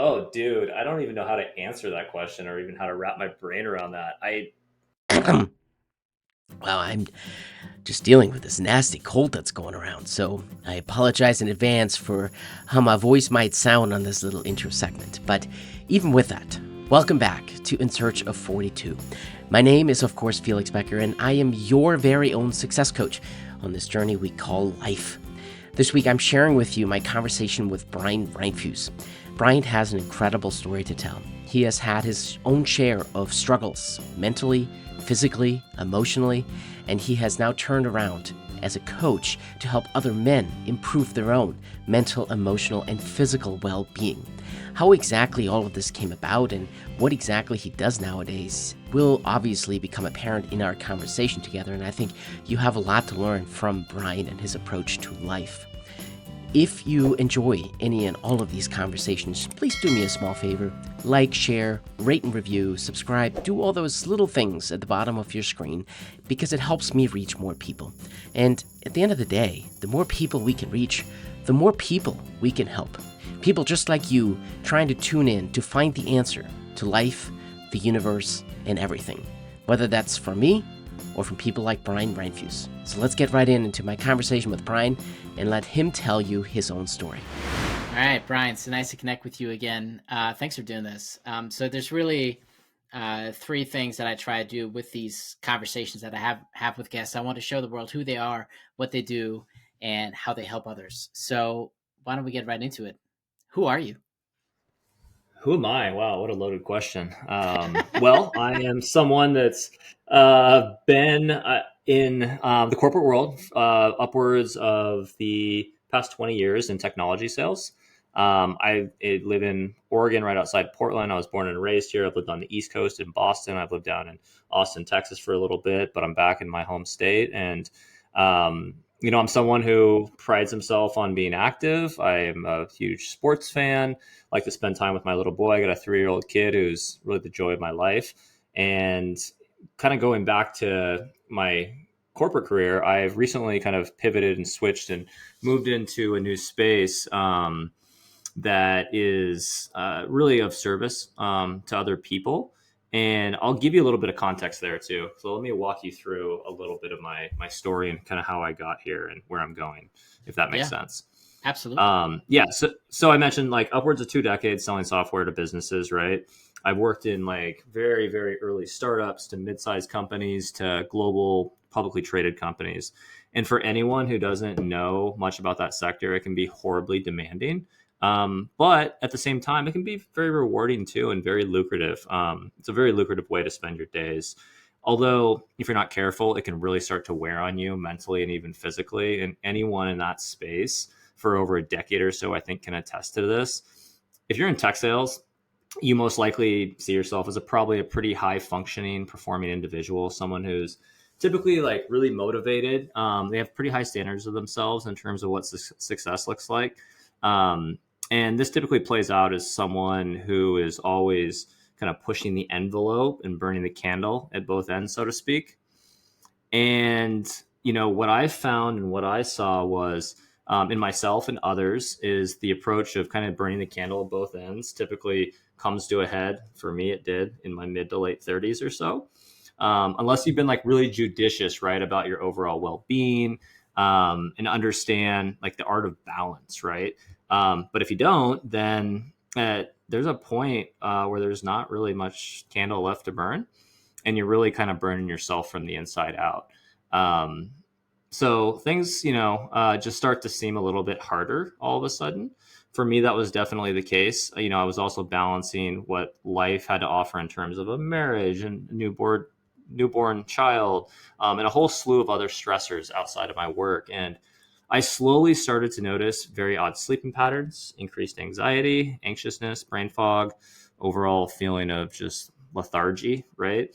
Oh, dude, I don't even know how to answer that question or even how to wrap my brain around that. Well, I'm just dealing with this nasty cold that's going around, so I apologize in advance for how my voice might sound on this little intro segment. But even with that, welcome back to In Search of 42. My name is, of course, Felix Becker, and I am your very own success coach on this journey we call life. This week, I'm sharing with you my conversation with Bryan Rindfusz. Bryan has an incredible story to tell. He has had his own share of struggles mentally, physically, emotionally, and he has now turned around as a coach to help other men improve their own mental, emotional, and physical well-being. How exactly all of this came about and what exactly he does nowadays will obviously become apparent in our conversation together, and I think you have a lot to learn from Bryan and his approach to life. If you enjoy any and all of these conversations, please do me a small favor. Like, share, rate and review, subscribe, do all those little things at the bottom of your screen because it helps me reach more people. And at the end of the day, the more people we can reach, the more people we can help. People just like you trying to tune in to find the answer to life, the universe, and everything. Whether that's from me or from people like Bryan Rindfusz. So let's get right into my conversation with Bryan and let him tell you his own story. All right, Bryan, so nice to connect with you again. Thanks for doing this. So there's really three things that I try to do with these conversations that I have with guests. I want to show the world who they are, what they do, and how they help others. So why don't we get right into it? Who are you? Who am I? Wow, what a loaded question. Well, I am someone that's been in the corporate world upwards of the past 20 years in technology sales. I live in Oregon, right outside Portland. I was born and raised here. I've lived on the East Coast in Boston. I've lived down in Austin, Texas for a little bit, but I'm back in my home state. And, I'm someone who prides himself on being active. I am a huge sports fan, like to spend time with my little boy. I got a 3-year-old kid who's really the joy of my life. And kind of going back to my corporate career, I've recently kind of pivoted and switched and moved into a new space that is really of service to other people. And I'll give you a little bit of context there too. So let me walk you through a little bit of my story and kind of how I got here and where I'm going, if that makes Yeah, sense. absolutely. Yeah. So I mentioned like upwards of 2 decades selling software to businesses, right? I've worked in like very, very early startups to mid-sized companies to global publicly traded companies. And for anyone who doesn't know much about that sector, it can be horribly demanding. But at the same time, it can be very rewarding too and very lucrative. It's a very lucrative way to spend your days. Although, if you're not careful, it can really start to wear on you mentally and even physically. And anyone in that space for over a decade or so, I think, can attest to this. If you're in tech sales, you most likely see yourself as probably a pretty high functioning, performing individual, someone who's typically like really motivated. They have pretty high standards of themselves in terms of what success looks like. Um, and this typically plays out as someone who is always kind of pushing the envelope and burning the candle at both ends, so to speak. And, what I found and what I saw was in myself and others is the approach of kind of burning the candle at both ends typically comes to a head. For me, it did in my mid to late 30s or so. Unless you've been like really judicious, right, about your overall well being and understand like the art of balance, right? But if you don't, then there's a point where there's not really much candle left to burn and you're really kind of burning yourself from the inside out. Um, so things, just start to seem a little bit harder all of a sudden. For me, that was definitely the case. I was also balancing what life had to offer in terms of a marriage and newborn child, and a whole slew of other stressors outside of my work. And I slowly started to notice very odd sleeping patterns, increased anxiety, anxiousness, brain fog, overall feeling of just lethargy, right?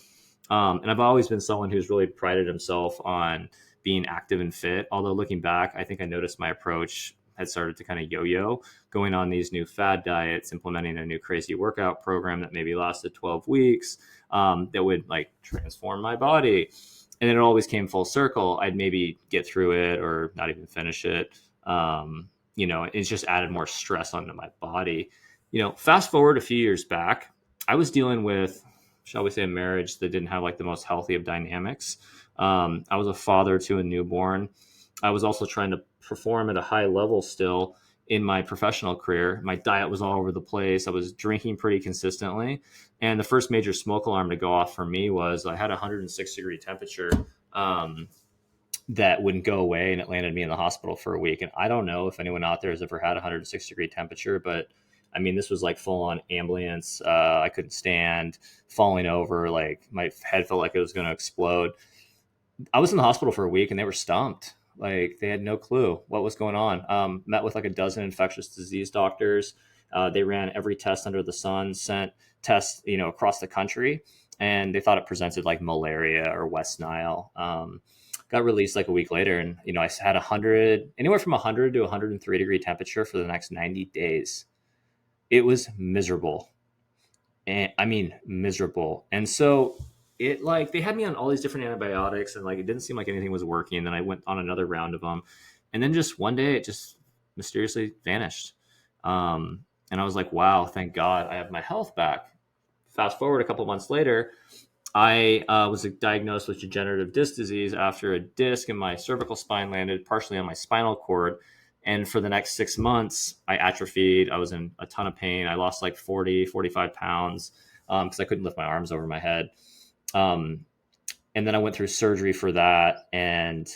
And I've always been someone who's really prided himself on being active and fit. Although looking back, I think I noticed my approach had started to kind of yo-yo, going on these new fad diets, implementing a new crazy workout program that maybe lasted 12 weeks, that would like transform my body. And it always came full circle. I'd maybe get through it or not even finish it. It's just added more stress onto my body. Fast forward a few years back, I was dealing with, shall we say, a marriage that didn't have like the most healthy of dynamics. I was a father to a newborn. I was also trying to perform at a high level still in my professional career. My diet was all over the place. I was drinking pretty consistently. And the first major smoke alarm to go off for me was I had a 106-degree temperature. Um, that wouldn't go away, and it landed me in the hospital for a week. And I don't know if anyone out there has ever had a 106-degree temperature, but I mean, this was like full on ambulance. I couldn't stand, falling over. Like my head felt like it was going to explode. I was in the hospital for a week and they were stumped. Like they had no clue what was going on. Met with like a dozen infectious disease doctors. They ran every test under the sun, sent tests, across the country, and they thought it presented like malaria or West Nile. Got released like a week later, and I had anywhere from 100 to 103-degree temperature for the next 90 days. It was miserable, and I mean miserable. And so it like they had me on all these different antibiotics, and like it didn't seem like anything was working. And then I went on another round of them, and then just one day it just mysteriously vanished. And I was like, wow, thank God I have my health back. Fast forward a couple months later, I was diagnosed with degenerative disc disease after a disc in my cervical spine landed partially on my spinal cord. And for the next 6 months, I atrophied. I was in a ton of pain. I lost like 40, 45 pounds because I couldn't lift my arms over my head. Um, and then I went through surgery for that. And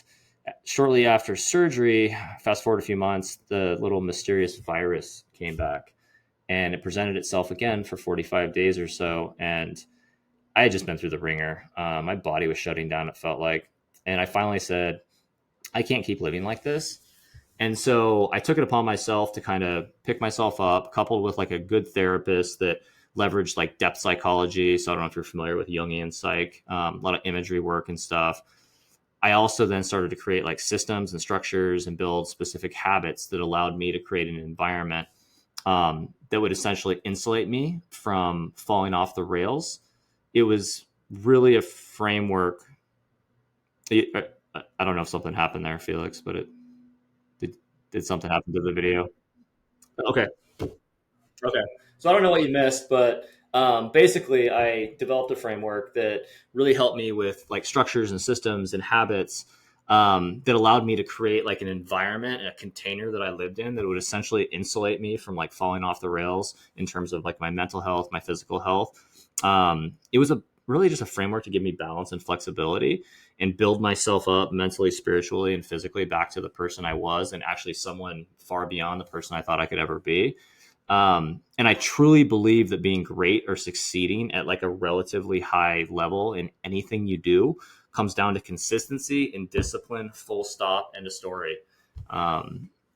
shortly after surgery, fast forward a few months, the little mysterious virus came back and it presented itself again for 45 days or so. And I had just been through the ringer. My body was shutting down, it felt like. And I finally said, I can't keep living like this. And so I took it upon myself to kind of pick myself up, coupled with like a good therapist that leveraged like depth psychology. So I don't know if you're familiar with Jungian psych, a lot of imagery work and stuff. I also then started to create like systems and structures and build specific habits that allowed me to create an environment that would essentially insulate me from falling off the rails. It was really a framework. I don't know if something happened there, Felix, but did, did something happen to the video? Okay. Okay. So I don't know what you missed, but basically, I developed a framework that really helped me with like structures and systems and habits that allowed me to create like an environment and a container that I lived in that would essentially insulate me from like falling off the rails in terms of like my mental health, my physical health. It was a really just a framework to give me balance and flexibility and build myself up mentally, spiritually, and physically back to the person I was and actually someone far beyond the person I thought I could ever be. And I truly believe that being great or succeeding at like a relatively high level in anything you do comes down to consistency and discipline, full stop, and a story.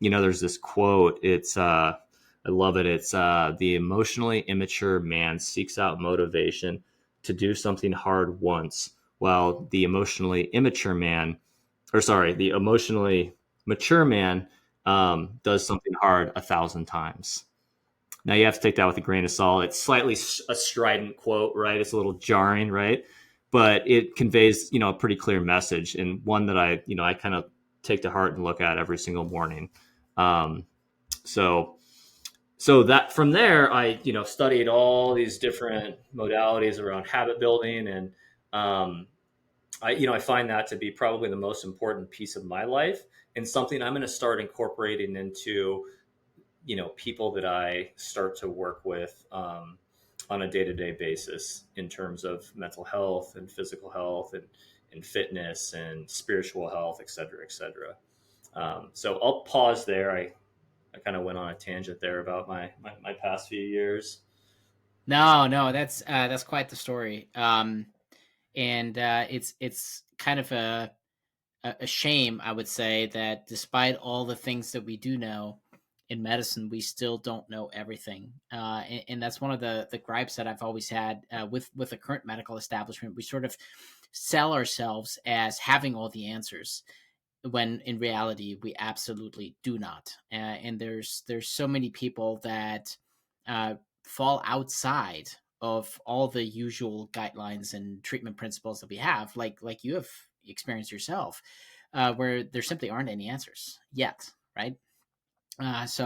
There's this quote. I love it. It's the emotionally immature man seeks out motivation to do something hard once, while the emotionally mature man does something hard 1,000 times. Now you have to take that with a grain of salt. It's slightly a strident quote, right? It's a little jarring, right? But it conveys, a pretty clear message and one that I kind of take to heart and look at every single morning. Um, so, so that from there, I, studied all these different modalities around habit building, and um, I find that to be probably the most important piece of my life and something I'm going to start incorporating into people that I start to work with on a day-to-day basis in terms of mental health and physical health and fitness and spiritual health, et cetera, et cetera. So I'll pause there. I kind of went on a tangent there about my past few years. No, that's quite the story. And it's kind of a shame, I would say, that despite all the things that we do know in medicine, we still don't know everything. And that's one of the gripes that I've always had with the current medical establishment. We sort of sell ourselves as having all the answers, when in reality we absolutely do not. And there's so many people that uh, fall outside of all the usual guidelines and treatment principles that we have, like you have experienced yourself, where there simply aren't any answers yet, right? That's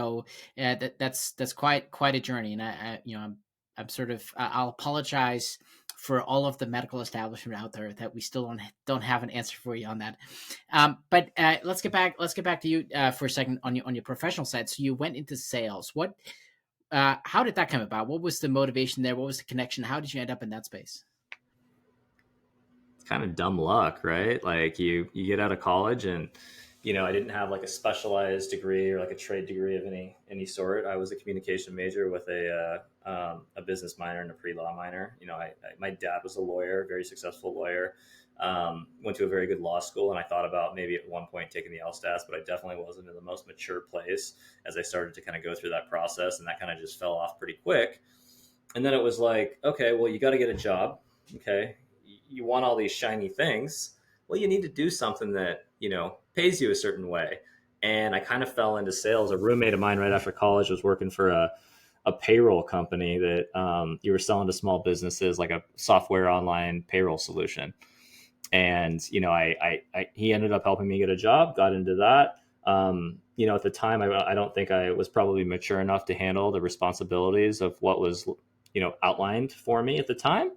quite a journey, and I'm sort of I'll apologize for all of the medical establishment out there that we still don't have an answer for you on that. But let's get back to you for a second on your professional side. So you went into sales. How did that come about? What was the motivation there? What was the connection? How did you end up in that space? Kind of dumb luck, right? Like you get out of college and I didn't have like a specialized degree or like a trade degree of any sort. I was a communication major with a business minor and a pre-law minor. My dad was a lawyer, very successful lawyer. Went to a very good law school, and I thought about maybe at one point taking the LSATs, but I definitely wasn't in the most mature place as I started to kind of go through that process, and that kind of just fell off pretty quick. And then it was like, okay, well, you got to get a job. Okay, you want all these shiny things. Well, you need to do something that pays you a certain way. And I kind of fell into sales. A roommate of mine right after college was working for a payroll company that you were selling to small businesses, like a software online payroll solution. And he ended up helping me get a job. Got into that. At the time, I don't think I was probably mature enough to handle the responsibilities of what was outlined for me at the time.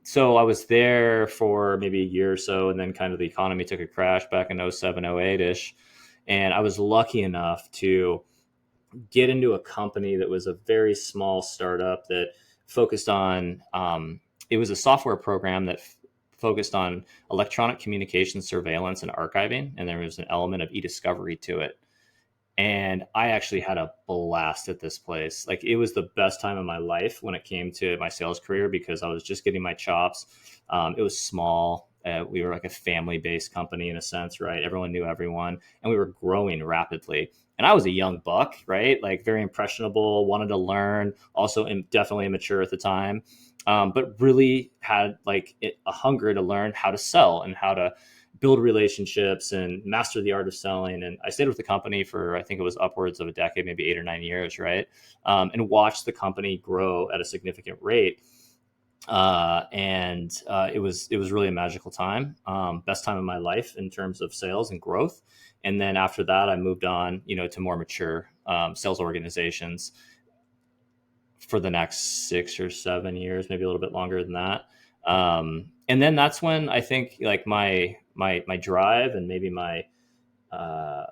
So I was there for maybe a year or so, and then kind of the economy took a crash back in 07, 08 ish. And I was lucky enough to get into a company that was a very small startup that focused on, it was a software program that focused on electronic communication surveillance and archiving. And there was an element of e-discovery to it. And I actually had a blast at this place. Like, it was the best time of my life when it came to my sales career, because I was just getting my chops. It was small. We were like a family-based company in a sense, right? Everyone knew everyone, and we were growing rapidly. And I was a young buck, right? Like, very impressionable, wanted to learn, also definitely immature at the time, but really had like a hunger to learn how to sell and how to build relationships and master the art of selling. And I stayed with the company for, I think it was upwards of a decade, maybe 8 or 9 years, right? And watched the company grow at a significant rate. It was really a magical time, best time of my life in terms of sales and growth. And then after that, I moved on, to more mature sales organizations for the next 6 or 7 years, maybe a little bit longer than that. And then that's when I think like my drive and maybe uh,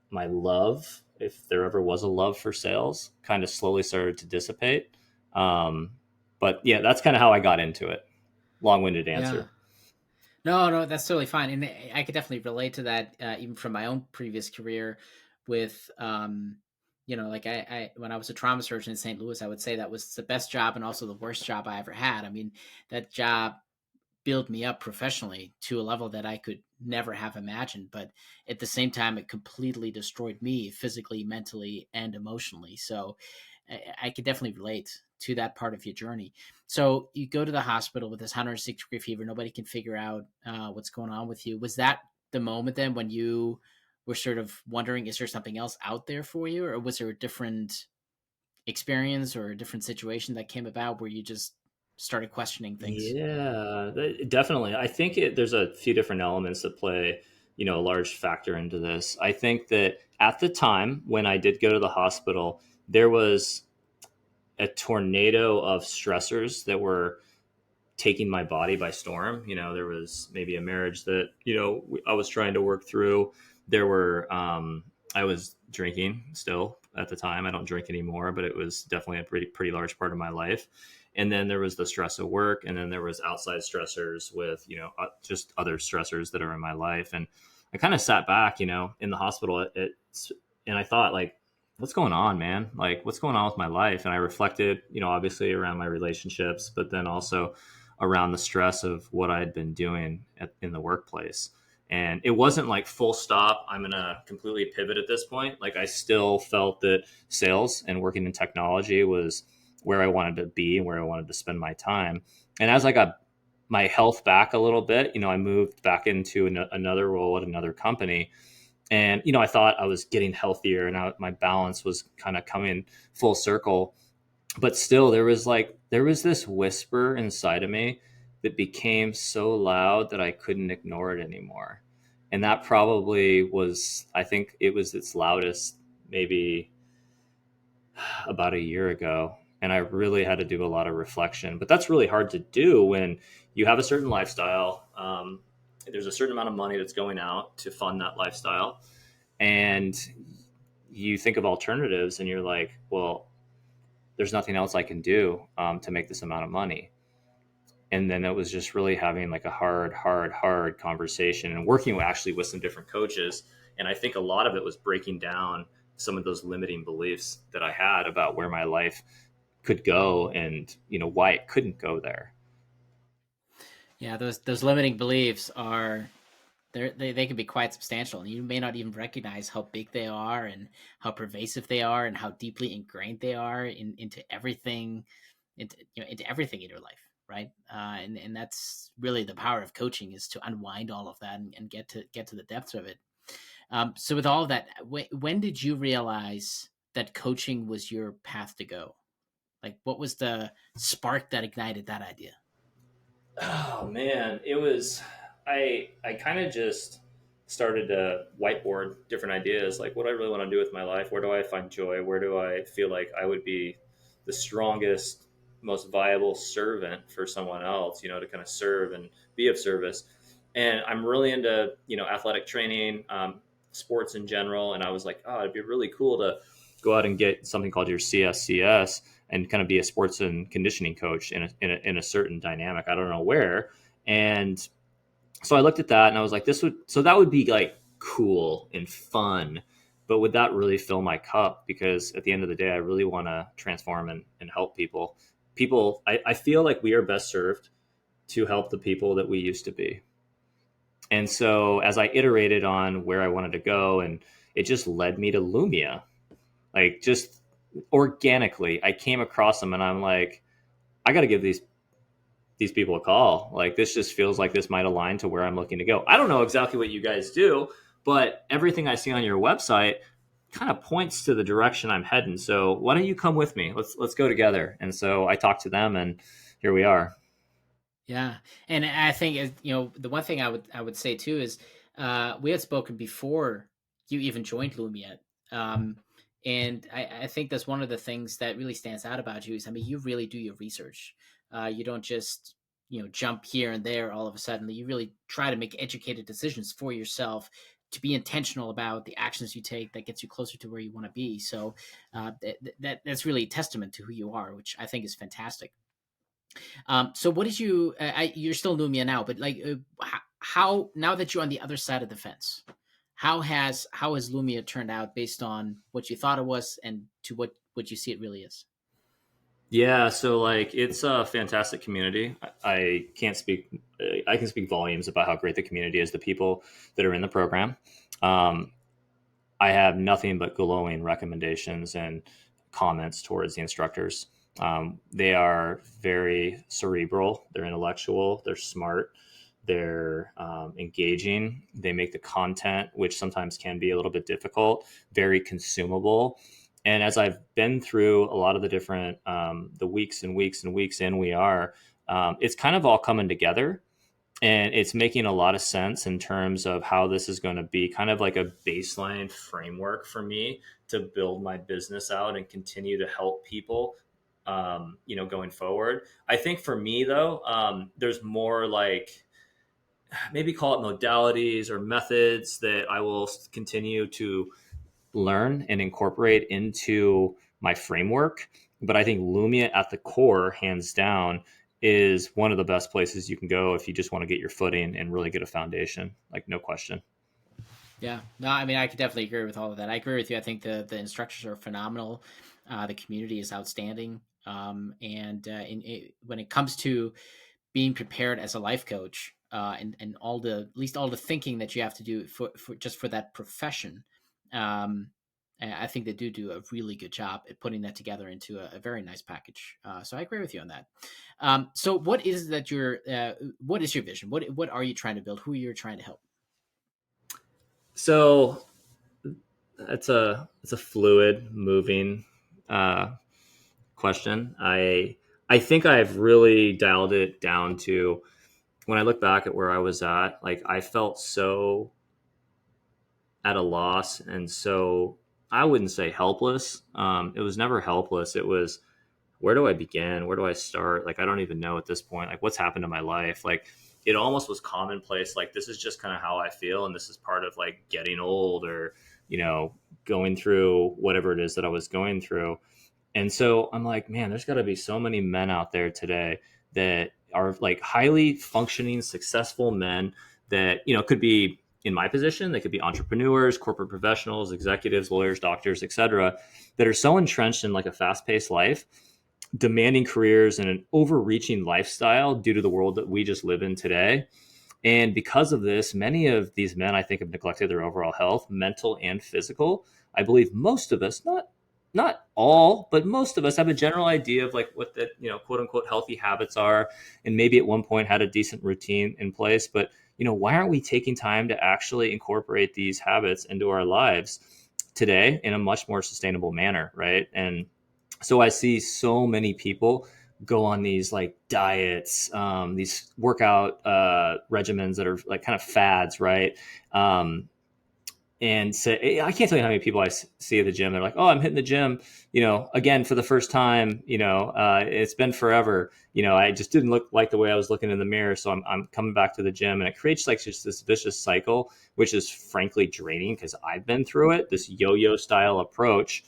my love, if there ever was a love for sales, kind of slowly started to dissipate. Um, but yeah, that's kind of how I got into it. Long-winded Yeah. answer. No, that's totally fine, and I could definitely relate to that, even from my own previous career. With like when I was a trauma surgeon in St. Louis, I would say that was the best job and also the worst job I ever had. I mean, that job built me up professionally to a level that I could never have imagined, but at the same time, it completely destroyed me physically, mentally, and emotionally. So I could definitely relate to that part of your journey. So you go to the hospital with this 106-degree fever. Nobody can figure out what's going on with you. Was that the moment then when you were sort of wondering, is there something else out there for you? Or was there a different experience or a different situation that came about where you just started questioning things? Yeah, definitely. I think there's a few different elements that play, a large factor into this. I think that at the time when I did go to the hospital, there was a tornado of stressors that were taking my body by storm. There was maybe a marriage that, I was trying to work through. I was drinking still at the time. I don't drink anymore, but it was definitely a pretty large part of my life. And then there was the stress of work, and then there was outside stressors with, just other stressors that are in my life. And I kind of sat back, in the hospital, and I thought, like, what's going on, man? Like, what's going on with my life? And I reflected, obviously around my relationships, but then also around the stress of what I had been doing in the workplace. And it wasn't like full stop, I'm going to completely pivot at this point. Like, I still felt that sales and working in technology was where I wanted to be and where I wanted to spend my time. And as I got my health back a little bit, I moved back into another role at another company. And, I thought I was getting healthier and my balance was kind of coming full circle. But still, there was this whisper inside of me that became so loud that I couldn't ignore it anymore. And that probably was, I think it was its loudest maybe about a year ago. And I really had to do a lot of reflection. But that's really hard to do when you have a certain lifestyle. There's a certain amount of money that's going out to fund that lifestyle. And you think of alternatives and you're like, well, there's nothing else I can do to make this amount of money. And then it was just really having like a hard conversation and working actually with some different coaches. And I think a lot of it was breaking down some of those limiting beliefs that I had about where my life could go and, why it couldn't go there. Yeah, those limiting beliefs are they can be quite substantial, and you may not even recognize how big they are and how pervasive they are and how deeply ingrained they are into everything, into everything in your life, right? And that's really the power of coaching, is to unwind all of that and get to the depths of it. So with all of that, when did you realize that coaching was your path to go? Like, what was the spark that ignited that idea? Oh man, it was I kind of just started to whiteboard different ideas, like what I really want to do with my life. Where do I find joy? Where do I feel like I would be the strongest, most viable servant for someone else, to kind of serve and be of service. And I'm really into, athletic training, sports in general. And I was like, oh, it'd be really cool to go out and get something called your CSCS and kind of be a sports and conditioning coach in a certain dynamic. I don't know where. And so I looked at that and I was like, that would be like cool and fun, but would that really fill my cup? Because at the end of the day, I really want to transform and help people. I feel like we are best served to help the people that we used to be. And so as I iterated on where I wanted to go, and it just led me to Lumia, like just organically, I came across them and I'm like, I got to give these people a call. Like this just feels like this might align to where I'm looking to go. I don't know exactly what you guys do, but everything I see on your website kind of points to the direction I'm heading. So why don't you come with me? Let's go together. And so I talked to them and here we are. Yeah, and I think the one thing I would say too is we had spoken before you even joined Lumia, um, and I think that's one of the things that really stands out about you is, I mean, you really do your research. You don't just jump here and there all of a sudden. You really try to make educated decisions for yourself, to be intentional about the actions you take that gets you closer to where you want to be. So that's really a testament to who you are, which I think is fantastic. So what did you're still Lumia now, but like, how, now that you're on the other side of the fence, how has Lumia turned out based on what you thought it was and to what you see it really is? Yeah, so like it's a fantastic community. I can't speak. I can speak volumes about how great the community is. The people that are in the program. Um, I have nothing but glowing recommendations and comments towards the instructors. They are very cerebral. They're intellectual. They're smart. They're engaging. They make the content, which sometimes can be a little bit difficult, very consumable. And as I've been through a lot of the different the weeks and weeks and weeks in, it's kind of all coming together, and it's making a lot of sense in terms of how this is going to be kind of like a baseline framework for me to build my business out and continue to help people, going forward. I think for me though, there's more like, maybe call it modalities or methods that I will continue to learn and incorporate into my framework. But I think Lumia at the core, hands down, is one of the best places you can go if you just want to get your footing and really get a foundation. Like, no question. Yeah, no, I mean, I could definitely agree with all of that. I agree with you. I think the instructors are phenomenal. The community is outstanding. And when it comes to being prepared as a life coach, and all the, at least all the thinking that you have to do for just for that profession, um, I think they do a really good job at putting that together into a very nice package. So I agree with you on that. So what is your vision? What are you trying to build? Who you're trying to help? So it's a fluid, moving uh, question. I think I've really dialed it down to, when I look back at where I was at, like I felt so at a loss, and so I wouldn't say helpless. It was never helpless. It was, where do I begin? Where do I start? Like, I don't even know at this point, like, what's happened to my life? Like, it almost was commonplace. Like, this is just kind of how I feel. And this is part of like getting old, or, going through whatever it is that I was going through. And so I'm like, man, there's got to be so many men out there today that are like highly functioning, successful men that, could be in my position. They could be entrepreneurs, corporate professionals, executives, lawyers, doctors, etc., that are so entrenched in like a fast paced life, demanding careers and an overreaching lifestyle due to the world that we just live in today. And because of this, many of these men, I think, have neglected their overall health, mental and physical. I believe most of us, not all, but most of us have a general idea of like what the, quote unquote healthy habits are, and maybe at one point had a decent routine in place. But why aren't we taking time to actually incorporate these habits into our lives today in a much more sustainable manner, right? And so I see so many people go on these like diets, these workout regimens that are like kind of fads, right? And say, I can't tell you how many people I see at the gym. They're like, "Oh, I'm hitting the gym, again for the first time. It's been forever. I just didn't look like the way I was looking in the mirror, so I'm coming back to the gym." And it creates like just this vicious cycle, which is frankly draining because I've been through it. This yo-yo style approach.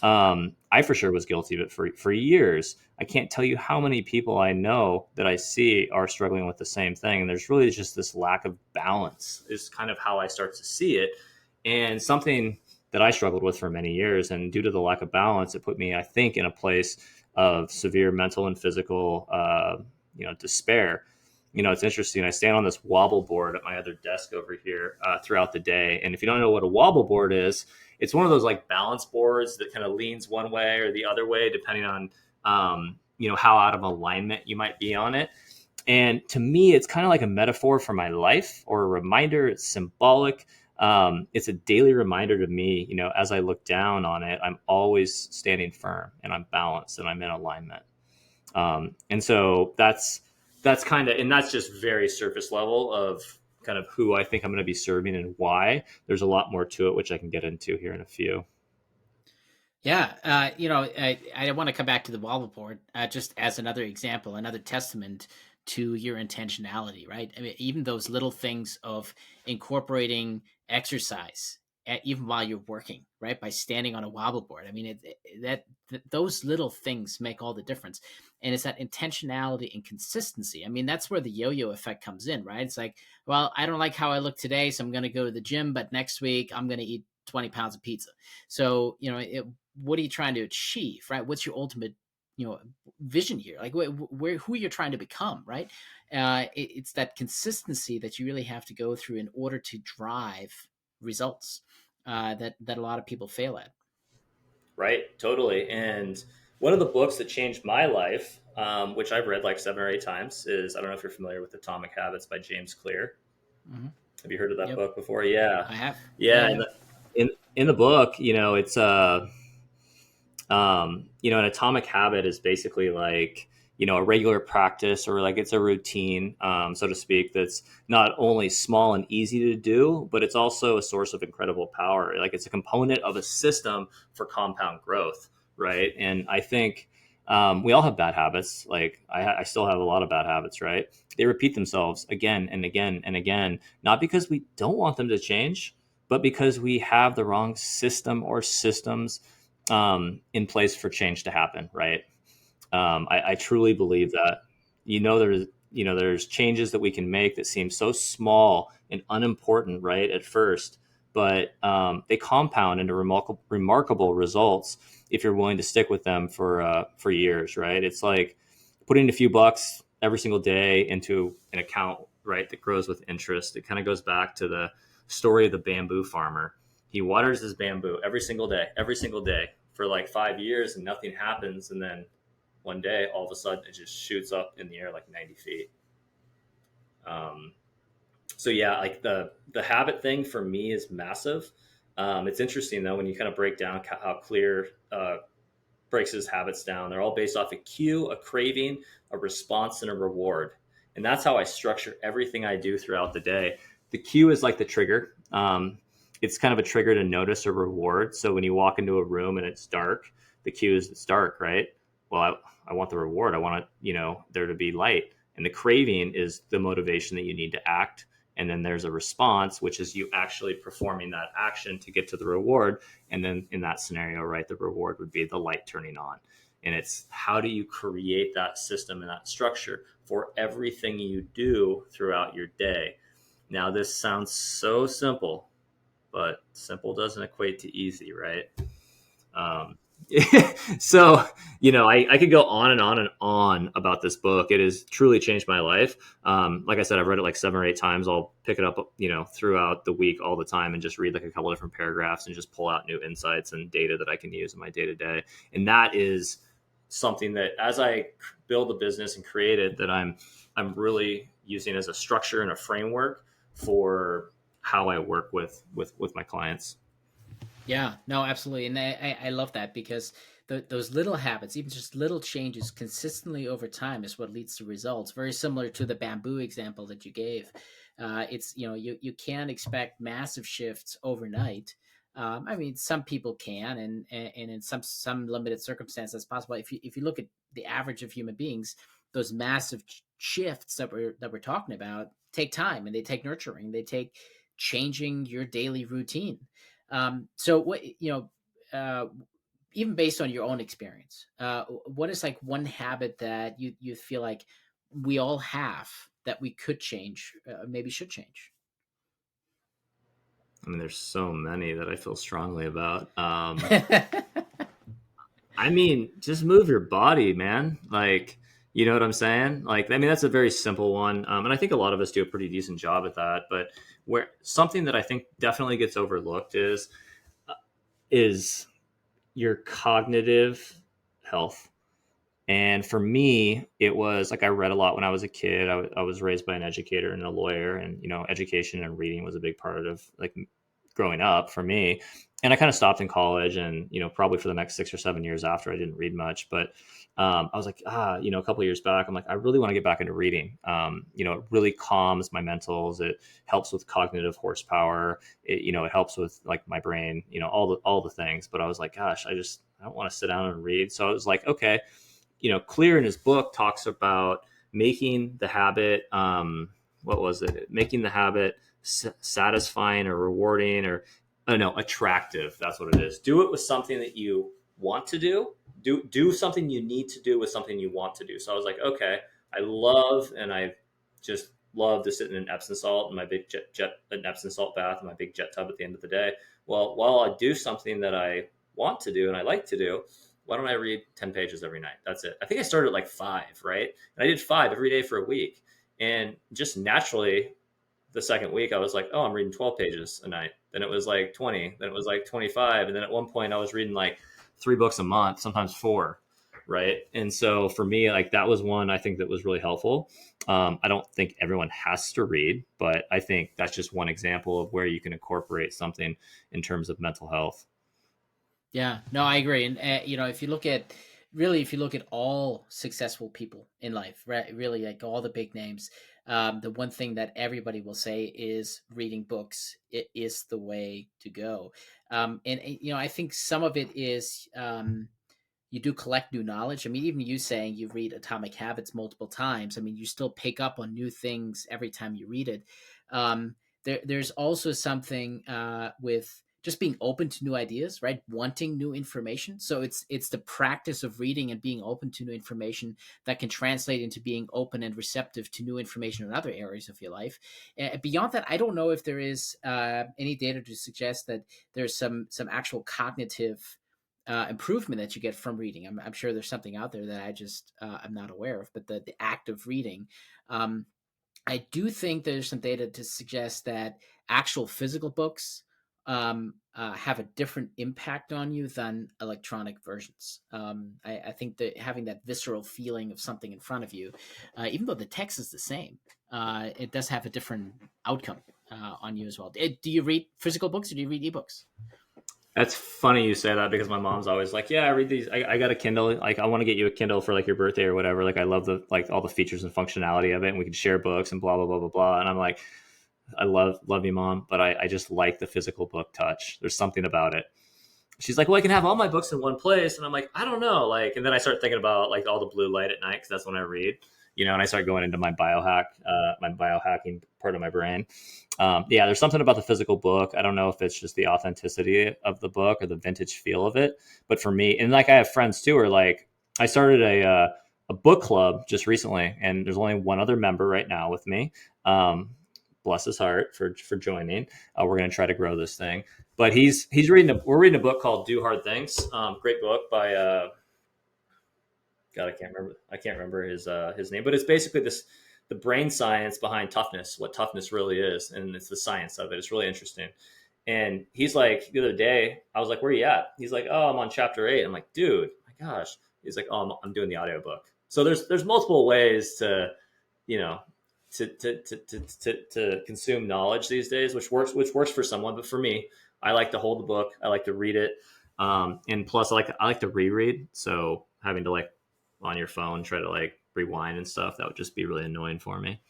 I for sure was guilty of it for years. I can't tell you how many people I know that I see are struggling with the same thing. And there's really just this lack of balance is kind of how I start to see it. And something that I struggled with for many years. And due to the lack of balance, it put me, I think, in a place of severe mental and physical, despair. It's interesting. I stand on this wobble board at my other desk over here throughout the day. And if you don't know what a wobble board is, it's one of those like balance boards that kind of leans one way or the other way, depending on, how out of alignment you might be on it. And to me, it's kind of like a metaphor for my life or a reminder. It's symbolic. It's a daily reminder to me, as I look down on it, I'm always standing firm and I'm balanced and I'm in alignment. And so that's kind of, and that's just very surface level of kind of who I think I'm going to be serving and why. There's a lot more to it, which I can get into here in a few. Yeah, I want to come back to the wobble board just as another example, another testament to your intentionality, right? I mean, even those little things of incorporating exercise, even while you're working, right? By standing on a wobble board. I mean, those little things make all the difference, and it's that intentionality and consistency. I mean, that's where the yo-yo effect comes in, right? It's like, well, I don't like how I look today, so I'm going to go to the gym, but next week I'm going to eat 20 pounds of pizza. So, what are you trying to achieve, right? What's your ultimate, vision here? Like who you're trying to become, right? It's that consistency that you really have to go through in order to drive results that a lot of people fail at. Right. Totally. And one of the books that changed my life, which I've read like 7 or 8 times, is, I don't know if you're familiar with Atomic Habits by James Clear. Hmm. Have you heard of that Yep, book before? Yeah. I have. Yeah, Yeah. yeah. In the book, it's an atomic habit is basically like, a regular practice, or like it's a routine, so to speak, that's not only small and easy to do, but it's also a source of incredible power. Like, it's a component of a system for compound growth, right? And I think we all have bad habits. Like, I still have a lot of bad habits, right? They repeat themselves again and again and again, not because we don't want them to change, but because we have the wrong system or systems in place for change to happen, right? I truly believe that. There's changes that we can make that seem so small and unimportant, right, at first, but they compound into remarkable results if you're willing to stick with them for years, right? It's like putting a few bucks every single day into an account, right, that grows with interest. It kind of goes back to the story of the bamboo farmer. He waters his bamboo every single day for like 5 years, and nothing happens. And then one day, all of a sudden, it just shoots up in the air like 90 feet. Um, so yeah, like the habit thing for me is massive. It's interesting though when you kind of break down how Clear breaks his habits down. They're all based off a cue, a craving, a response, and a reward. And that's how I structure everything I do throughout the day. The cue is like the trigger. it's kind of a trigger to notice a reward. So when you walk into a room and it's dark, the cue is it's dark, right? Well, I want the reward. I want there to be light. And the craving is the motivation that you need to act. And then there's a response, which is you actually performing that action to get to the reward. And then in that scenario, right, the reward would be the light turning on. And it's how do you create that system and that structure for everything you do throughout your day. Now, this sounds so simple, but simple doesn't equate to easy, right? Um, so, I could go on and on and on about this book. It has truly changed my life. Like I said, I've read it like 7 or 8 times. I'll pick it up, throughout the week all the time and just read like a couple different paragraphs and just pull out new insights and data that I can use in my day to day. And that is something that as I build a business and create it, that I'm really using as a structure and a framework for how I work with my clients. Yeah, no, absolutely. And I love that because those little habits, even just little changes consistently over time is what leads to results. Very similar to the bamboo example that you gave. It's, you can't expect massive shifts overnight. I mean, some people can, and in some limited circumstances, that's possible. If you look at the average of human beings, those massive shifts that we're talking about take time, and they take nurturing. They take changing your daily routine. So what even based on your own experience, what is like one habit that you feel like we all have that we could change, maybe should change? I mean, there's so many that I feel strongly about. I mean, just move your body, man. Like, you know what I'm saying? Like, I mean, that's a very simple one. And I think a lot of us do a pretty decent job at that. But where something that I think definitely gets overlooked is your cognitive health. And for me, it was like I read a lot when I was a kid. I was raised by an educator and a lawyer, and education and reading was a big part of like growing up for me. And I kind of stopped in college, and probably for the next 6 or 7 years after, I didn't read much. But I was like, a couple of years back, I'm like, I really want to get back into reading. It really calms my mentals. It helps with cognitive horsepower. It helps with like my brain. All the things. But I was like, gosh, I don't want to sit down and read. So I was like, okay. Clear in his book talks about making the habit, what was it? Making the habit satisfying or rewarding or, no, attractive. That's what it is. Do it with something that you want to do. Do something you need to do with something you want to do. So I was like, okay, I just love to sit in an Epsom salt in my big an Epsom salt bath in my big jet tub at the end of the day. Well, while I do something that I want to do and I like to do, why don't I read 10 pages every night? That's it. I think I started at like 5, right? And I did 5 every day for a week. And just naturally, the second week, I was like, oh, I'm reading 12 pages a night. Then it was like 20. Then it was like 25. And then at one point, I was reading like 3 books a month, sometimes 4. Right. And so for me, like that was one I think that was really helpful. I don't think everyone has to read, but I think that's just one example of where you can incorporate something in terms of mental health. Yeah, no, I agree. And if you look at all successful people in life, right, really like all the big names, the one thing that everybody will say is reading books. It is the way to go. And I think some of it is you do collect new knowledge. I mean, even you saying you read Atomic Habits multiple times, I mean, you still pick up on new things every time you read it. There's also something with just being open to new ideas, right? Wanting new information. So it's the practice of reading and being open to new information that can translate into being open and receptive to new information in other areas of your life. Beyond that, I don't know if there is any data to suggest that there's some actual cognitive improvement that you get from reading. I'm sure there's something out there that I just I'm not aware of, but the act of reading. I do think there's some data to suggest that actual physical books have a different impact on you than electronic versions. I think that having that visceral feeling of something in front of you, even though the text is the same, it does have a different outcome on you as well. Do you read physical books or do you read ebooks? That's funny you say that because my mom's always like, yeah, I read these. I got a Kindle. Like, I want to get you a Kindle for like your birthday or whatever. Like, I love the, like all the features and functionality of it, and we can share books and blah, blah, blah, blah, blah. And I'm like, I love you, Mom, but I just like the physical book touch. There's something about it. She's like, well, I can have all my books in one place. And I'm like, I don't know. Like, and then I start thinking about like all the blue light at night because that's when I read, and I start going into my my biohacking part of my brain. Yeah, there's something about the physical book. I don't know if it's just the authenticity of the book or the vintage feel of it. But for me, and like I have friends too, are like, I started a book club just recently, and there's only one other member right now with me. Bless his heart for joining. We're going to try to grow this thing, but he's reading. We're reading a book called "Do Hard Things." Great book by God, I can't remember his name, but it's basically the brain science behind toughness, what toughness really is, and it's the science of it. It's really interesting. And he's like, the other day, I was like, "Where are you at?" He's like, "Oh, I'm on chapter 8." I'm like, "Dude, my gosh." He's like, "Oh, I'm doing the audiobook." So there's multiple ways to, you know, to consume knowledge these days, which works for someone, but for me, I like to hold the book. I like to read it, and plus, I like to reread. So having to like on your phone try to like rewind and stuff, that would just be really annoying for me.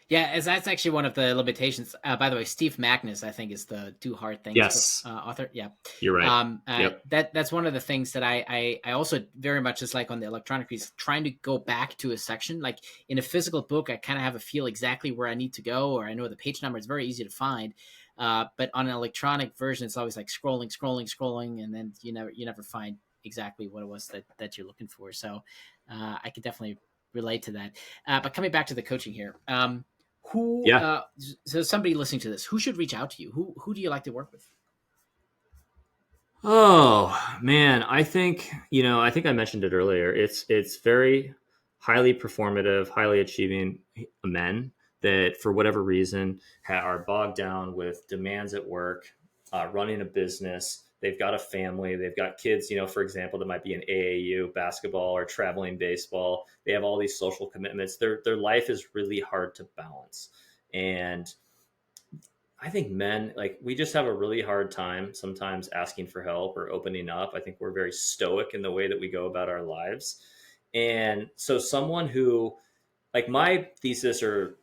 Yeah, as that's actually one of the limitations. By the way, Steve Magnus, I think, is the Do Hard Things Yes, author. Yeah, you're right. Yep. that's one of the things that I also very much is like on the electronic piece, trying to go back to a section. Like in a physical book, I kind of have a feel exactly where I need to go, or I know the page number. It's very easy to find. But on an electronic version, it's always like scrolling, and then you never find exactly what it was that you're looking for. So I could definitely relate to that. But coming back to the coaching here. Who Yeah. so somebody listening to this, who should reach out to you? Who do you like to work with? Oh man, I think I mentioned it earlier. It's very highly performative, highly achieving men that for whatever reason are bogged down with demands at work, running a business. They've got a family, they've got kids. For example, that might be in AAU basketball or traveling baseball. They have all these social commitments. Their life is really hard to balance, and I think men, like, we just have a really hard time sometimes asking for help or opening up. I think we're very stoic in the way that we go about our lives. And so, someone who, like, my thesis or,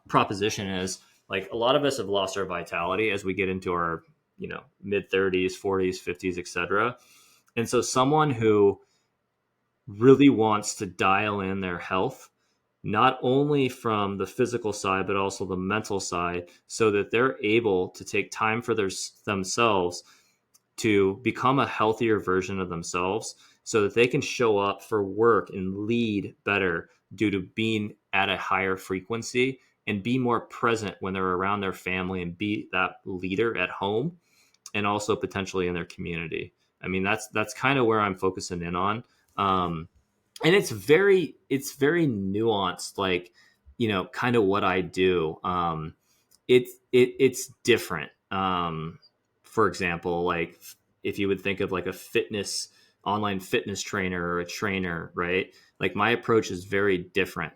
proposition is like a lot of us have lost our vitality as we get into our, mid 30s, 40s, 50s, etc. And so, someone who really wants to dial in their health, not only from the physical side, but also the mental side, so that they're able to take time for themselves to become a healthier version of themselves so that they can show up for work and lead better due to being at a higher frequency and be more present when they're around their family and be that leader at home and also potentially in their community. I mean, that's kind of where I'm focusing in on. And it's very nuanced, like, kind of what I do. It's different. For example, like if you would think of like a online fitness trainer or a trainer, right? Like my approach is very different.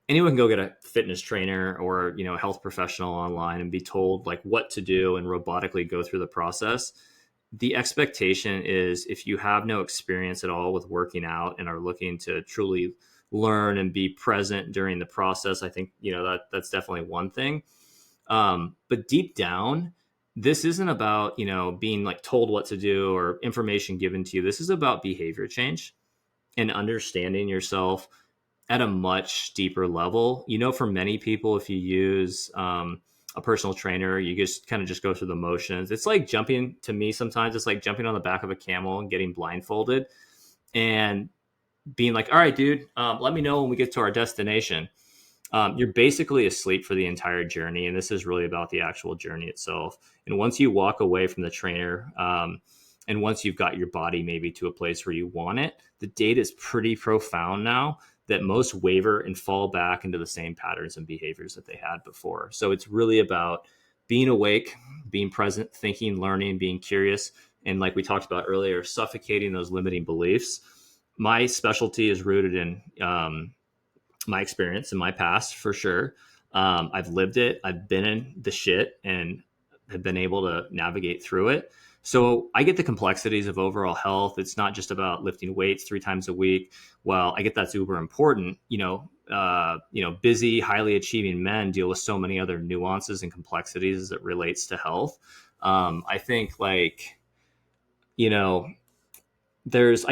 Anyone can go get a fitness trainer or, a health professional online and be told like what to do and robotically go through the process. The expectation is if you have no experience at all with working out and are looking to truly learn and be present during the process, I think, that's definitely one thing. But deep down, this isn't about, being like told what to do or information given to you. This is about behavior change and understanding yourself at a much deeper level. For many people, if you use a personal trainer, you just kind of just go through the motions. It's like jumping, to me, sometimes it's like jumping on the back of a camel and getting blindfolded and being like, all right, dude, let me know when we get to our destination. You're basically asleep for the entire journey. And this is really about the actual journey itself. And once you walk away from the trainer, and once you've got your body maybe to a place where you want it, the data is pretty profound now that most waver and fall back into the same patterns and behaviors that they had before. So it's really about being awake, being present, thinking, learning, being curious, and like we talked about earlier, suffocating those limiting beliefs. My specialty is rooted in my experience in my past, for sure. I've lived it. I've been in the shit and have been able to navigate through it. So I get the complexities of overall health. It's not just about lifting weights 3 times a week. Well, I get that's uber important. busy, highly achieving men deal with so many other nuances and complexities as it relates to health. I think like, I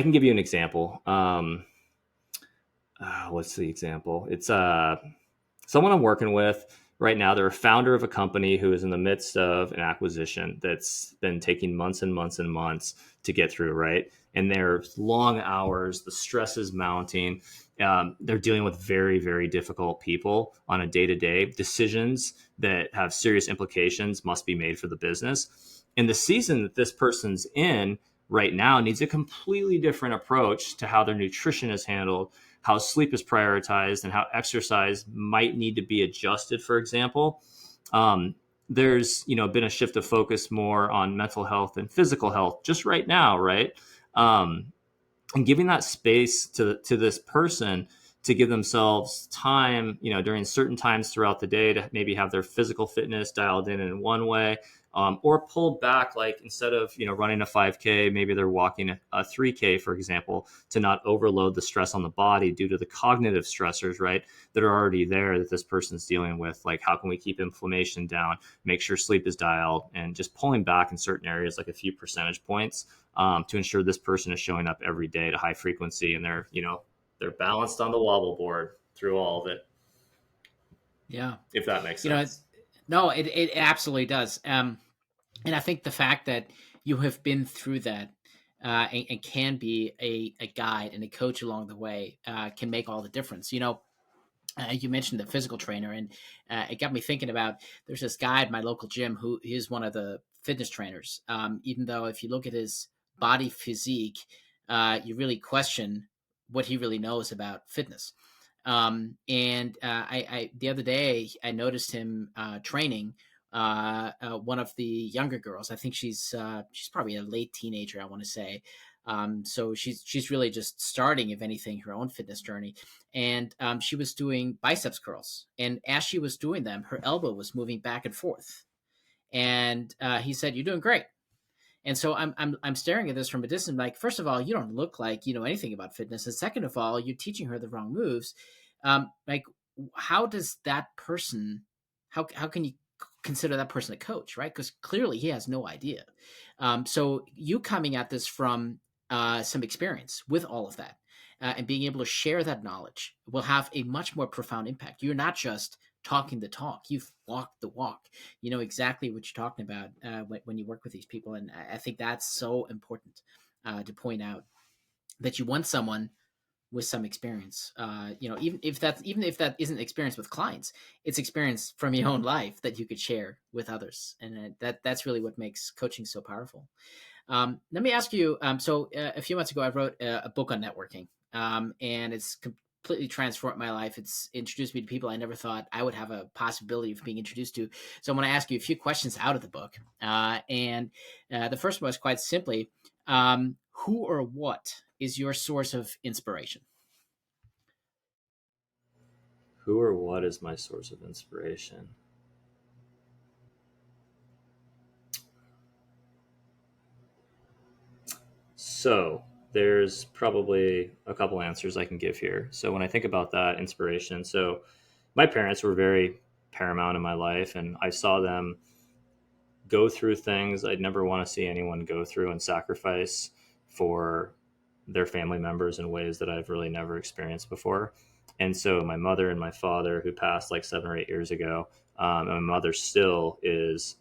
can give you an example. What's the example? It's someone I'm working with right now. They're a founder of a company who is in the midst of an acquisition that's been taking months and months and months to get through, right? And there's long hours, the stress is mounting. They're dealing with very, very difficult people on a day-to-day. Decisions that have serious implications must be made for the business. And the season that this person's in right now needs a completely different approach to how their nutrition is handled, how sleep is prioritized, and how exercise might need to be adjusted, for example. There's been a shift of focus more on mental health and physical health just right now, right? And giving that space to this person to give themselves time, during certain times throughout the day to maybe have their physical fitness dialed in one way, or pulled back, like instead of running a 5K, maybe they're walking a 3K, for example, to not overload the stress on the body due to the cognitive stressors, right, that are already there that this person's dealing with. Like, how can we keep inflammation down, make sure sleep is dialed, and just pulling back in certain areas, like a few percentage points, to ensure this person is showing up every day at a high frequency, and they're balanced on the wobble board through all of it. Yeah. If that makes You know, sense. no, it absolutely does. And I think the fact that you have been through that and can be a guide and a coach along the way can make all the difference. You mentioned the physical trainer, and it got me thinking about there's this guy at my local gym who is one of the fitness trainers. Even though if you look at his body physique, you really question what he really knows about fitness. And the other day I noticed him training one of the younger girls. I think she's probably a late teenager, I want to say. So she's really just starting, if anything, her own fitness journey. And she was doing biceps curls, and as she was doing them, her elbow was moving back and forth. And he said, "You're doing great." And so I'm staring at this from a distance, like, first of all, you don't look like you know anything about fitness, and second of all, you're teaching her the wrong moves. Like, how does that person? How can you consider that person a coach, right? Because clearly he has no idea. So you coming at this from some experience with all of that, and being able to share that knowledge will have a much more profound impact. You're not just talking the talk; you've walked the walk. You know exactly what you're talking about when you work with these people, and I think that's so important to point out, that you want someone with some experience. Even if that isn't experience with clients, it's experience from your own life that you could share with others, and that's really what makes coaching so powerful. Let me ask you. A few months ago, I wrote a book on networking, and it's completely transformed my life. It's introduced me to people I never thought I would have a possibility of being introduced to. So I'm going to ask you a few questions out of the book. And the first one was quite simply, who or what is your source of inspiration? Who or what is my source of inspiration? So there's probably a couple answers I can give here. So when I think about that inspiration, so my parents were very paramount in my life, and I saw them go through things I'd never want to see anyone go through, and sacrifice for their family members in ways that I've really never experienced before. And so my mother and my father, who passed like 7 or 8 years ago, and my mother still is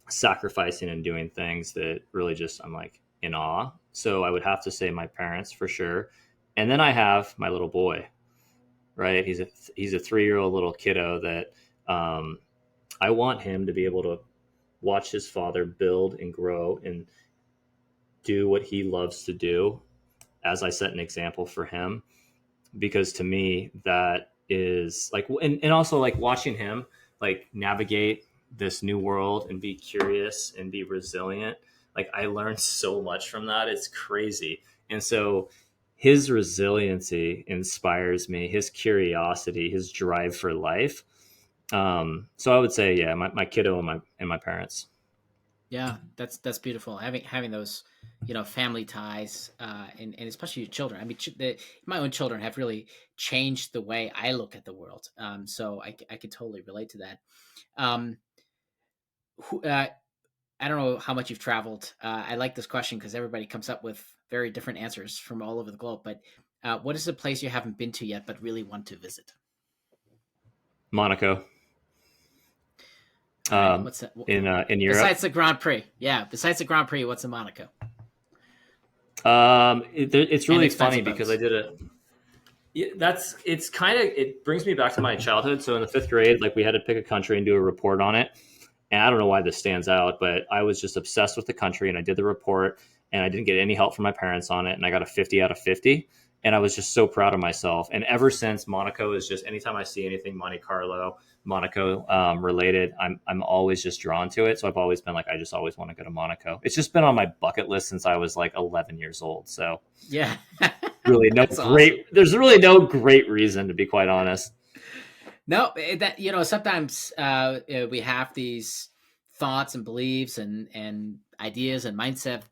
sacrificing and doing things that really just I'm like in awe. So I would have to say my parents for sure. And then I have my little boy, right? He's a 3 year old little kiddo that I want him to be able to watch his father build and grow and do what he loves to do as I set an example for him. Because to me, that is like, and also like watching him like navigate this new world and be curious and be resilient. Like, I learned so much from that. It's crazy. And so his resiliency inspires me, his curiosity, his drive for life. So I would say, yeah, my kiddo and my parents. Yeah, that's beautiful. Having those, family ties, and especially your children. I mean, my own children have really changed the way I look at the world. So I could totally relate to that. Um, who, I don't know how much you've traveled. I like this question because everybody comes up with very different answers from all over the globe. But what is a place you haven't been to yet but really want to visit? Monaco, All right, what's that? in Europe. Besides the Grand Prix, yeah. Besides the Grand Prix, what's in Monaco? It's And really funny expensive because I boats. did a yeah, it's kind of it brings me back to my childhood. So in the fifth grade, like we had to pick a country and do a report on it. And I don't know why this stands out, but I was just obsessed with the country and I did the report and I didn't get any help from my parents on it. And I got a 50 out of 50. And I was just so proud of myself. And ever since, Monaco is just anytime I see anything Monte Carlo, Monaco related, I'm always just drawn to it. So I've always been like, I just always want to go to Monaco. It's just been on my bucket list since I was like 11 years old. So Yeah, really that's awesome. there's really no great reason to be quite honest. No, that sometimes we have these thoughts and beliefs and ideas and mindset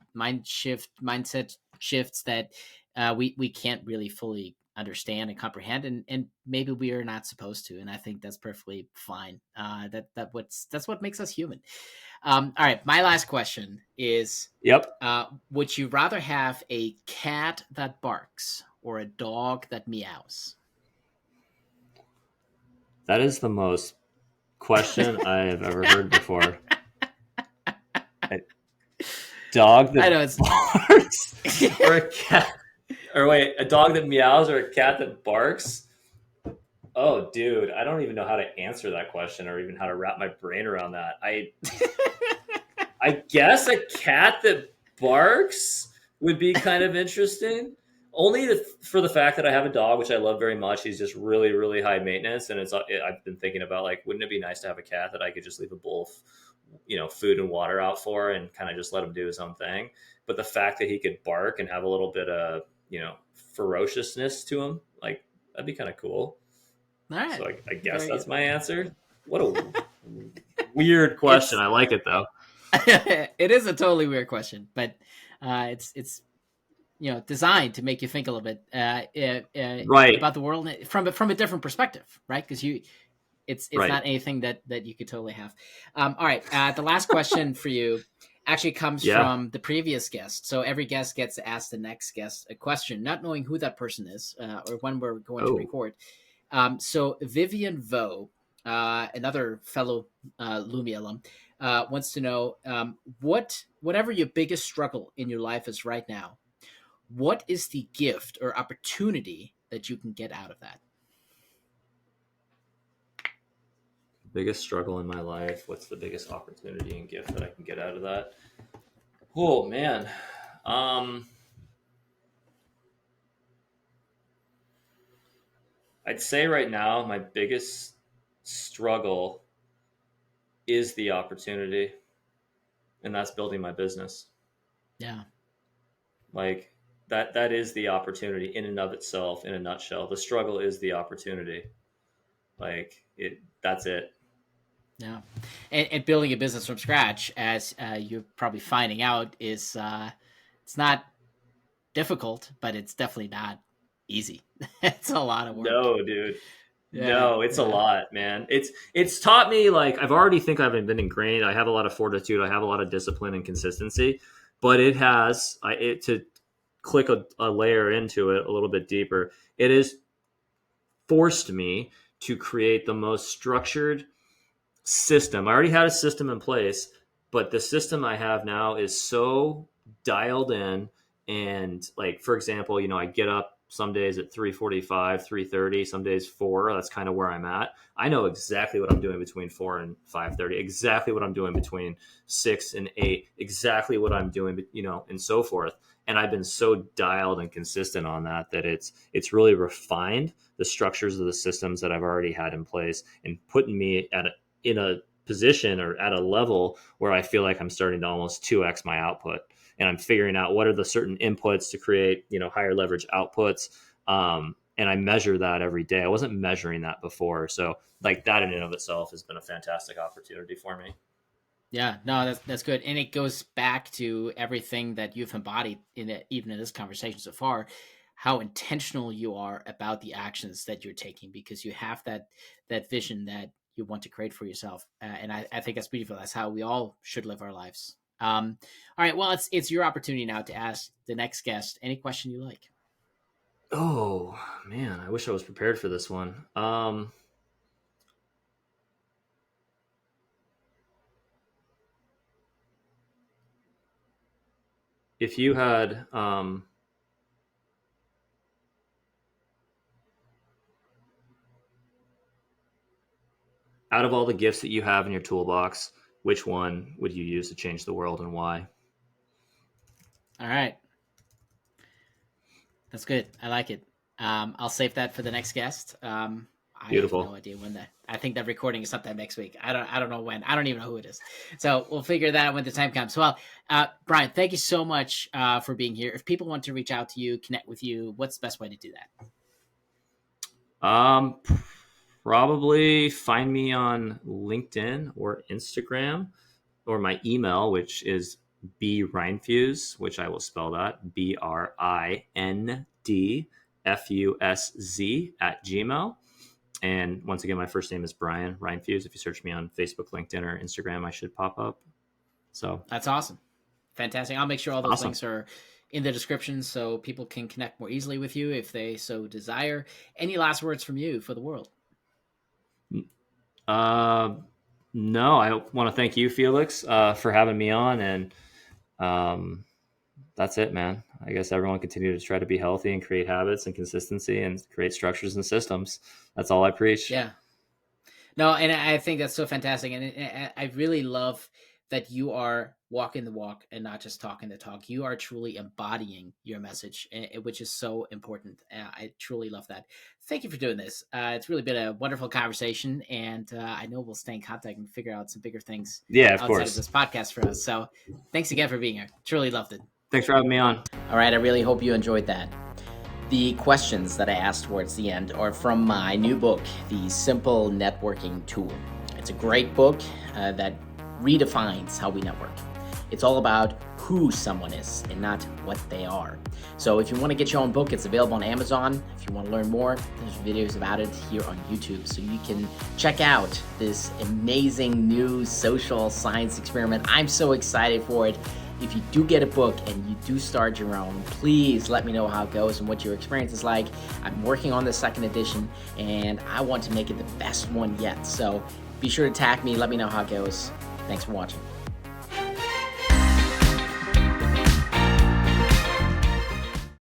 shifts that we can't really fully understand and comprehend, and maybe we are not supposed to, and I think that's perfectly fine. That's what makes us human. All right, my last question is: Yep. would you rather have a cat that barks or a dog that meows? That is the most question I have ever heard before. A dog I that know it's barks or a cat or wait, a dog that meows or a cat that barks? Oh, dude, I don't even know how to answer that question or even how to wrap my brain around that. I guess a cat that barks would be kind of interesting. Only for the fact that I have a dog, which I love very much. He's just really, really high maintenance, and I've been thinking about like, wouldn't it be nice to have a cat that I could just leave a bowl of, food and water out for, and kind of just let him do his own thing. But the fact that he could bark and have a little bit of, ferociousness to him, like that'd be kind of cool. All right, So I guess very that's good. my answer. What a weird question. It's I like it though. it is a totally weird question, but it's designed to make you think a little bit Right. about the world from a different perspective, right? Because it's Right. not anything that you could totally have. All right, the last question for you actually comes Yeah. from the previous guest. So every guest gets to ask the next guest a question, not knowing who that person is or when we're going to Oh. record. So Vivian Vo, another fellow Lumi alum, wants to know whatever your biggest struggle in your life is right now, what is the gift or opportunity that you can get out of that? Biggest struggle in my life. What's the biggest opportunity and gift that I can get out of that? Oh man. Um, I'd say right now my biggest struggle is the opportunity, and that's building my business. Yeah. Like that is the opportunity in and of itself in a nutshell. The struggle is the opportunity. Like it that's it. Yeah, and building a business from scratch, as you're probably finding out, is it's not difficult, but it's definitely not easy. It's a lot of work. No, dude. Yeah, No, it's a yeah, lot, man. It's taught me like I've already think I've been ingrained. I have a lot of fortitude. I have a lot of discipline and consistency, but it has it to click a layer into it a little bit deeper. It has forced me to create the most structured system. I already had a system in place, but the system I have now is so dialed in. And like, for example, I get up some days at 3:45, 3:30, some days 4. That's kind of where I'm at. I know exactly what I'm doing between 4 and 5:30, exactly what I'm doing between 6 and 8, exactly what I'm doing, and so forth. And I've been so dialed and consistent on that it's really refined the structures of the systems that I've already had in place and putting me in a position or at a level where I feel like I'm starting to almost 2x my output. And I'm figuring out what are the certain inputs to create, higher leverage outputs. And I measure that every day. I wasn't measuring that before. So like that in and of itself has been a fantastic opportunity for me. Yeah, no, that's good, and it goes back to everything that you've embodied in it, even in this conversation so far, how intentional you are about the actions that you're taking because you have that vision that you want to create for yourself, and I think that's beautiful. That's how we all should live our lives. All right, well, it's your opportunity now to ask the next guest any question you like. Oh man, I wish I was prepared for this one. If you had out of all the gifts that you have in your toolbox, which one would you use to change the world and why? All right, that's good. I like it. I'll save that for the next guest. I have no Beautiful. idea when that. I think that recording is sometime next week. I don't know when. I don't even know who it is. So we'll figure that out when the time comes. Well, Bryan, thank you so much for being here. If people want to reach out to you, connect with you, what's the best way to do that? Um, Probably find me on LinkedIn or Instagram or my email, which is Brindfusz, which I will spell that BRINDFUSZ at Gmail. And once again, my first name is Bryan Rindfusz. If you search me on Facebook, LinkedIn, or Instagram, I should pop up. So That's awesome. Fantastic. I'll make sure all those awesome. links are in the description so people can connect more easily with you if they so desire. Any last words from you for the world? Uh, no, I want to thank you, Felix, for having me on. And um, that's it, man. I guess everyone continue to try to be healthy and create habits and consistency and create structures and systems. That's all I preach. Yeah. No, and I think that's so fantastic, and I really love that you are walking the walk and not just talking the talk. You are truly embodying your message, which is so important. I truly love that. Thank you for doing this. It's really been a wonderful conversation, and I know we'll stay in contact and figure out some bigger things Yeah, of outside of course. this podcast for us. So, thanks again for being here. Truly loved it. Thanks for having me on. All right, I really hope you enjoyed that. The questions that I asked towards the end are from my new book, The S.I.M.P.L.E Networking Tool. It's a great book that redefines how we network. It's all about who someone is and not what they are. So if you want to get your own book, it's available on Amazon. If you want to learn more, there's videos about it here on YouTube. So you can check out this amazing new social science experiment. I'm so excited for it. If you do get a book and you do start your own, please let me know how it goes and what your experience is like. I'm working on the second edition and I want to make it the best one yet. So be sure to tag me, let me know how it goes. Thanks for watching.